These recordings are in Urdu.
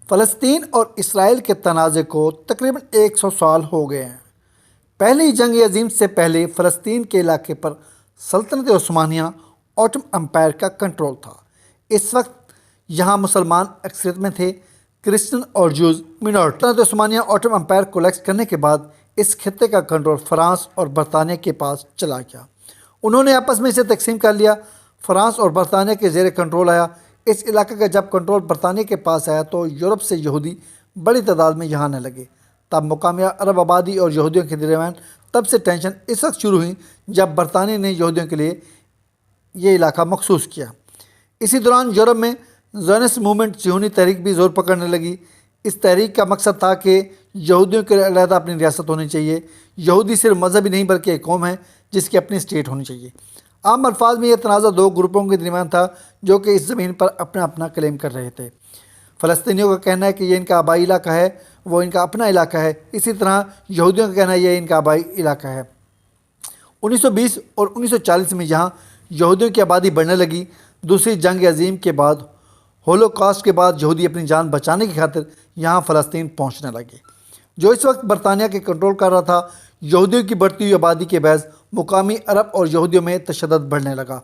فلسطین اور اسرائیل کے تنازع کو تقریباً 100 سال ہو گئے ہیں۔ پہلی جنگ عظیم سے پہلے فلسطین کے علاقے پر سلطنت عثمانیہ آٹومن امپائر کا کنٹرول تھا۔ اس وقت یہاں مسلمان اکثریت میں تھے، کرسچن اور جوز منورٹی۔ سلطنت عثمانیہ آٹومن امپائر کولیپس کرنے کے بعد اس خطے کا کنٹرول فرانس اور برطانیہ کے پاس چلا گیا۔ انہوں نے آپس میں اسے تقسیم کر لیا۔ فرانس اور برطانیہ کے زیر کنٹرول آیا۔ اس علاقے کا جب کنٹرول برطانیہ کے پاس آیا تو یورپ سے یہودی بڑی تعداد میں یہاں آنے لگے۔ تب مقامی عرب آبادی اور یہودیوں کے درمیان تب سے ٹینشن اس وقت شروع ہوئی جب برطانیہ نے یہودیوں کے لیے یہ علاقہ مخصوص کیا۔ اسی دوران یورپ میں زائونسٹ موومنٹ صہیونی تحریک بھی زور پکڑنے لگی۔ اس تحریک کا مقصد تھا کہ یہودیوں کے علیحدہ اپنی ریاست ہونی چاہیے۔ یہودی صرف مذہبی نہیں بلکہ ایک قوم ہے جس کی اپنی اسٹیٹ ہونی چاہیے۔ عام الفاظ میں یہ تنازع دو گروپوں کے درمیان تھا جو کہ اس زمین پر اپنا اپنا کلیم کر رہے تھے۔ فلسطینیوں کا کہنا ہے کہ یہ ان کا آبائی علاقہ ہے، وہ ان کا اپنا علاقہ ہے۔ اسی طرح یہودیوں کا کہنا ہے یہ ان کا آبائی علاقہ ہے۔ 1920 اور 1940 میں یہاں یہودیوں کی آبادی بڑھنے لگی۔ دوسری جنگ عظیم کے بعد ہولوکاسٹ کے بعد یہودی اپنی جان بچانے کی خاطر یہاں فلسطین پہنچنے لگے، جو اس وقت برطانیہ کے کنٹرول کر رہا تھا۔ یہودیوں کی بڑھتی ہوئی آبادی کے باعث مقامی عرب اور یہودیوں میں تشدد بڑھنے لگا۔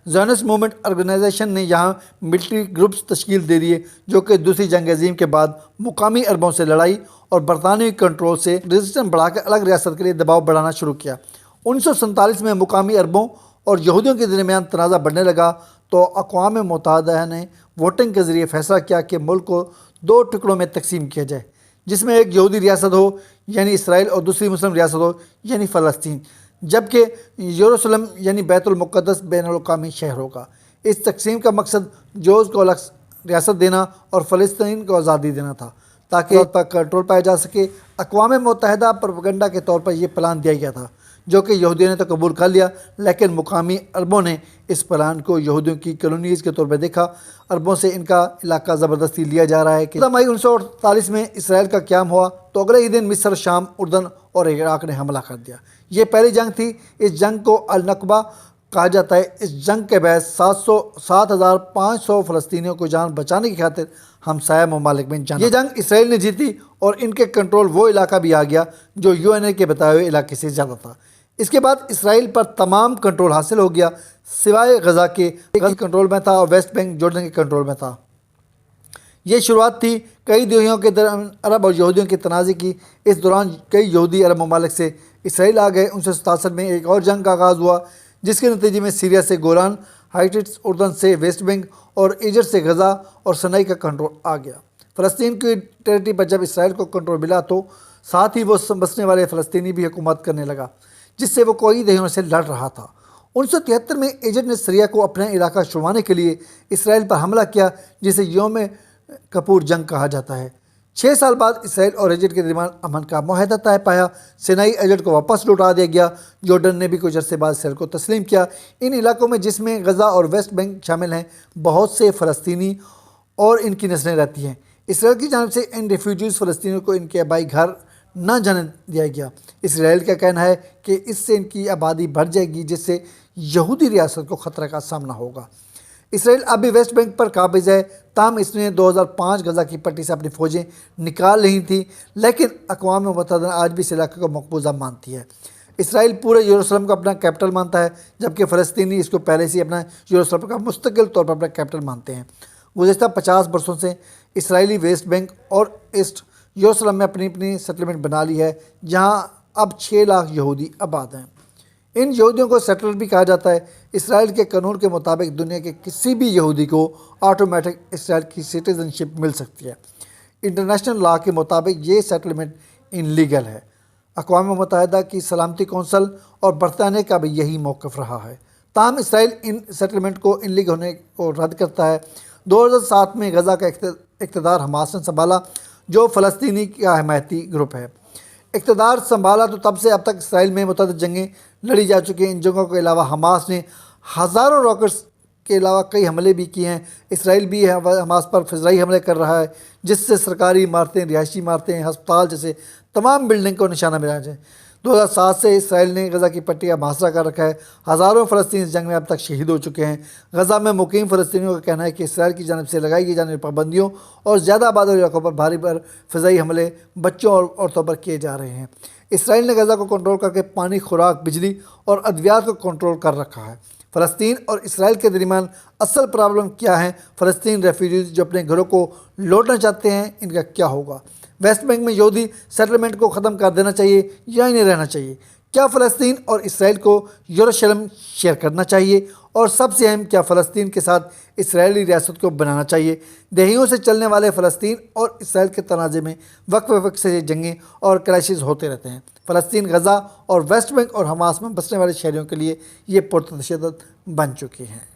زائونسٹ موومنٹ آرگنائزیشن نے یہاں ملٹری گروپس تشکیل دے دیے جو کہ دوسری جنگ عظیم کے بعد مقامی عربوں سے لڑائی اور برطانوی کنٹرول سے ریزسٹنس بڑھا کر الگ ریاست کے لیے دباؤ بڑھانا شروع کیا۔ 1947 میں مقامی عربوں اور یہودیوں کے درمیان تنازع بڑھنے لگا تو اقوام متحدہ نے ووٹنگ کے ذریعے فیصلہ کیا کہ ملک کو دو ٹکڑوں میں تقسیم کیا جائے، جس میں ایک یہودی ریاست ہو یعنی اسرائیل اور دوسری مسلم ریاست ہو یعنی فلسطین، جبکہ یروشلم یعنی بیت المقدس بین الاقوامی شہر ہوگا۔ اس تقسیم کا مقصد جوز کو الگ ریاست دینا اور فلسطین کو آزادی دینا تھا تاکہ اس پر کنٹرول پایا جا سکے۔ اقوام متحدہ پروپیگنڈا کے طور پر یہ پلان دیا گیا تھا جو کہ یہودیوں نے تو قبول کر لیا، لیکن مقامی عربوں نے اس پلان کو یہودیوں کی کالونیز کے طور پر دیکھا۔ عربوں سے ان کا علاقہ زبردستی لیا جا رہا ہے کہ مئی 1948 میں اسرائیل کا قیام ہوا تو اگلے ہی دن مصر، شام، اردن اور عراق نے حملہ کر دیا۔ یہ پہلی جنگ تھی۔ اس جنگ کو النکبہ کہا جاتا ہے۔ اس جنگ کے باعث 7,500 فلسطینیوں کو جان بچانے کی خاطر ہمسایہ ممالک میں جانا۔ یہ جنگ اسرائیل نے جیتی اور ان کے کنٹرول وہ علاقہ بھی آ گیا جو UN کے بتائے ہوئے علاقے سے زیادہ تھا۔ اس کے بعد اسرائیل پر تمام کنٹرول حاصل ہو گیا سوائے غزہ کے۔ غزہ کنٹرول میں تھا اور ویسٹ بینک جورڈن کے کنٹرول میں تھا۔ یہ شروعات تھی کئی دہائیوں کے درمیان عرب اور یہودیوں کے تنازع کی۔ اس دوران کئی یہودی عرب ممالک سے اسرائیل آ گئے۔ 1967 میں ایک اور جنگ کا آغاز ہوا جس کے نتیجے میں سیریا سے گولان ہائٹس، اردن سے ویسٹ بینک اور ایجپٹ سے غزہ اور سنائی کا کنٹرول آ گیا۔ فلسطین کی ٹیریٹری پر جب اسرائیل کو کنٹرول ملا تو ساتھ ہی وہ بسنے والے فلسطینی بھی حکومت کرنے لگا جس سے وہ کئی دہائیوں سے لڑ رہا تھا۔ 1973 میں ایجپٹ نے سیریا کو اپنا علاقہ چھڑوانے کے لیے اسرائیل پر حملہ کیا جسے یوم کپور جنگ کہا جاتا ہے۔ 6 سال بعد اسرائیل اور ایجپٹ کے درمیان امن کا معاہدہ طے پایا۔ سینائی ایجپٹ کو واپس لوٹا دیا گیا۔ جورڈن نے بھی کچھ عرصے بعد اسرائیل کو تسلیم کیا۔ ان علاقوں میں جس میں غزہ اور ویسٹ بینک شامل ہیں بہت سے فلسطینی اور ان کی نسلیں رہتی ہیں۔ اسرائیل کی جانب سے ان ریفیوجیز فلسطینیوں کو ان کے آبائی گھر نہ جانے دیا گیا۔ اسرائیل کا کہنا ہے کہ اس سے ان کی آبادی بڑھ جائے گی جس سے یہودی ریاست کو خطرہ کا سامنا ہوگا۔ اسرائیل اب بھی ویسٹ بینک پر قابض ہے، تاہم اس نے 2005 غزہ کی پٹی سے اپنی فوجیں نکال رہی تھیں، لیکن اقوام متحدہ آج بھی اس علاقے کو مقبوضہ مانتی ہے۔ اسرائیل پورے یروشلم کو اپنا کیپٹل مانتا ہے جبکہ فلسطینی اس کو پہلے سے اپنا یروشلم کا مستقل طور پر اپنا کیپٹل مانتے ہیں۔ گزشتہ 50 برسوں سے اسرائیلی ویسٹ بینک اور ایسٹ یروشلم میں اپنی اپنی سیٹلمنٹ بنا لی ہے جہاں اب 6 لاکھ یہودی آباد ہیں۔ ان یہودیوں کو سیٹلر بھی کہا جاتا ہے۔ اسرائیل کے قانون کے مطابق دنیا کے کسی بھی یہودی کو آٹومیٹک اسرائیل کی سٹیزن شپ مل سکتی ہے۔ انٹرنیشنل لا کے مطابق یہ سیٹلمنٹ انلیگل ہے۔ اقوام متحدہ کی سلامتی کونسل اور برطانیہ کا بھی یہی موقف رہا ہے، تاہم اسرائیل ان سیٹلمنٹ کو انلیگل ہونے کو رد کرتا ہے۔ 2007 میں غزہ کا اقتدار حماس نے سنبھالا جو فلسطینی کا حمایتی گروپ ہے۔ اقتدار سنبھالا تو تب سے اب تک اسرائیل میں متعدد جنگیں لڑی جا چکی ہیں۔ ان جنگوں کے علاوہ حماس نے ہزاروں راکٹس کے علاوہ کئی حملے بھی کیے ہیں۔ اسرائیل بھی حماس پر فضائی حملے کر رہا ہے جس سے سرکاری عمارتیں، رہائشی عمارتیں، ہسپتال جیسے تمام بلڈنگ کو نشانہ بنا ہے۔ 2007 سے اسرائیل نے غزہ کی پٹی کا محاصرہ کر رکھا ہے۔ ہزاروں فلسطینی اس جنگ میں اب تک شہید ہو چکے ہیں۔ غزہ میں مقیم فلسطینیوں کا کہنا ہے کہ اسرائیل کی جانب سے لگائی جانے والی پابندیوں اور زیادہ آباد علاقوں پر بھاری فضائی حملے بچوں اور عورتوں پر کیے جا رہے ہیں۔ اسرائیل نے غزہ کو کنٹرول کر کے پانی، خوراک، بجلی اور ادویات کو کنٹرول کر رکھا ہے۔ فلسطین اور اسرائیل کے درمیان اصل پرابلم کیا ہے؟ فلسطین ریفیوجیز جو اپنے گھروں کو لوٹنا چاہتے ہیں، ان کا کیا ہوگا؟ ویسٹ بینک میں یہودی سیٹلمنٹ کو ختم کر دینا چاہیے یا انہیں رہنا چاہیے؟ کیا فلسطین اور اسرائیل کو یروشلم شیئر کرنا چاہیے؟ اور سب سے اہم، کیا فلسطین کے ساتھ اسرائیلی ریاست کو بنانا چاہیے؟ دہائیوں سے چلنے والے فلسطین اور اسرائیل کے تنازع میں وقت سے یہ جنگیں اور کرائسس ہوتے رہتے ہیں۔ فلسطین، غزہ اور ویسٹ بینک اور حماس میں بسنے والے شہریوں کے لیے یہ پرتشدد بن چکی ہیں۔